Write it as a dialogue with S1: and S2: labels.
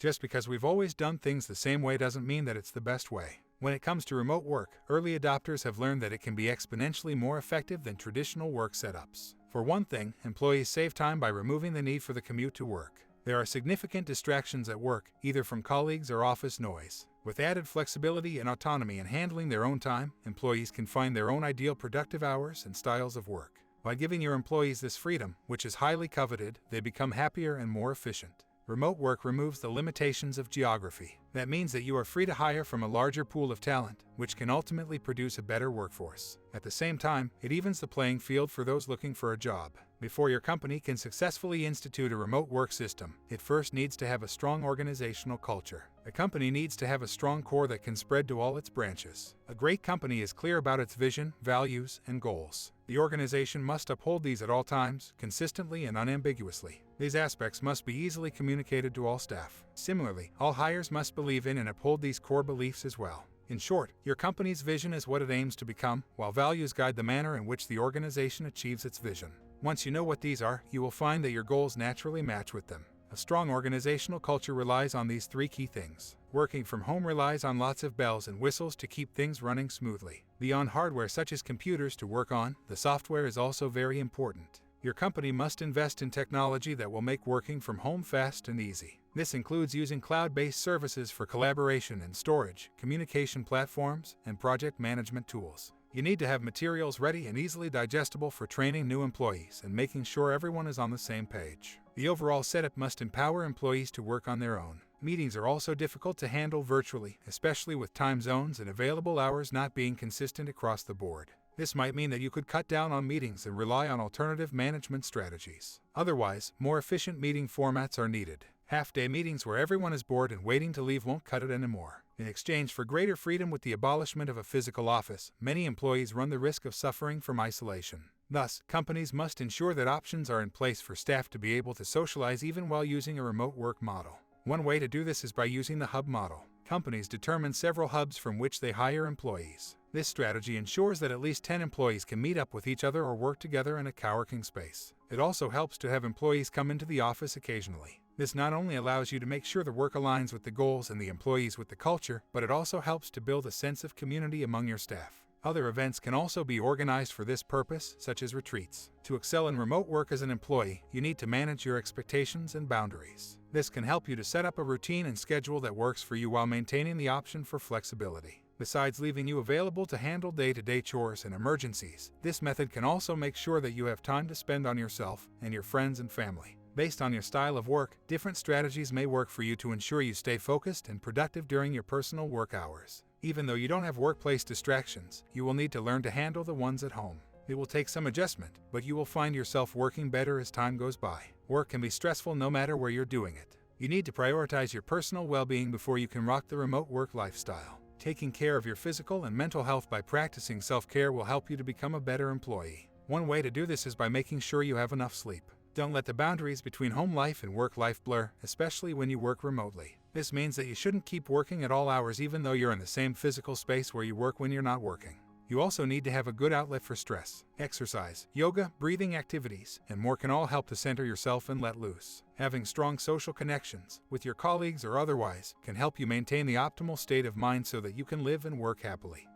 S1: Just because we've always done things the same way doesn't mean that it's the best way. When it comes to remote work, early adopters have learned that it can be exponentially more effective than traditional work setups. For one thing, employees save time by removing the need for the commute to work. There are significant distractions at work, either from colleagues or office noise. With added flexibility and autonomy in handling their own time, employees can find their own ideal productive hours and styles of work. By giving your employees this freedom, which is highly coveted, they become happier and more efficient. Remote work removes the limitations of geography. That means that you are free to hire from a larger pool of talent, which can ultimately produce a better workforce. At the same time, it evens the playing field for those looking for a job. Before your company can successfully institute a remote work system, it first needs to have a strong organizational culture. A company needs to have a strong core that can spread to all its branches. A great company is clear about its vision, values, and goals. The organization must uphold these at all times, consistently and unambiguously. These aspects must be easily communicated to all staff. Similarly, all hires must believe in and uphold these core beliefs as well. In short, your company's vision is what it aims to become, while values guide the manner in which the organization achieves its vision. Once you know what these are, you will find that your goals naturally match with them. A strong organizational culture relies on these three key things. Working from home relies on lots of bells and whistles to keep things running smoothly. Beyond hardware such as computers to work on, the software is also very important. Your company must invest in technology that will make working from home fast and easy. This includes using cloud-based services for collaboration and storage, communication platforms, and project management tools. You need to have materials ready and easily digestible for training new employees and making sure everyone is on the same page. The overall setup must empower employees to work on their own. Meetings are also difficult to handle virtually, especially with time zones and available hours not being consistent across the board. This might mean that you could cut down on meetings and rely on alternative management strategies. Otherwise, more efficient meeting formats are needed. Half-day meetings where everyone is bored and waiting to leave won't cut it anymore. In exchange for greater freedom with the abolishment of a physical office, many employees run the risk of suffering from isolation. Thus, companies must ensure that options are in place for staff to be able to socialize even while using a remote work model. One way to do this is by using the hub model. Companies determine several hubs from which they hire employees. This strategy ensures that at least 10 employees can meet up with each other or work together in a co-working space. It also helps to have employees come into the office occasionally. This not only allows you to make sure the work aligns with the goals and the employees with the culture, but it also helps to build a sense of community among your staff. Other events can also be organized for this purpose, such as retreats. To excel in remote work as an employee, you need to manage your expectations and boundaries. This can help you to set up a routine and schedule that works for you while maintaining the option for flexibility. Besides leaving you available to handle day-to-day chores and emergencies, this method can also make sure that you have time to spend on yourself and your friends and family. Based on your style of work, different strategies may work for you to ensure you stay focused and productive during your personal work hours. Even though you don't have workplace distractions, you will need to learn to handle the ones at home. It will take some adjustment, but you will find yourself working better as time goes by. Work can be stressful no matter where you're doing it. You need to prioritize your personal well-being before you can rock the remote work lifestyle. Taking care of your physical and mental health by practicing self-care will help you to become a better employee. One way to do this is by making sure you have enough sleep. Don't let the boundaries between home life and work life blur, especially when you work remotely. This means that you shouldn't keep working at all hours even though you're in the same physical space where you work when you're not working. You also need to have a good outlet for stress. Exercise, yoga, breathing activities, and more can all help to center yourself and let loose. Having strong social connections, with your colleagues or otherwise, can help you maintain the optimal state of mind so that you can live and work happily.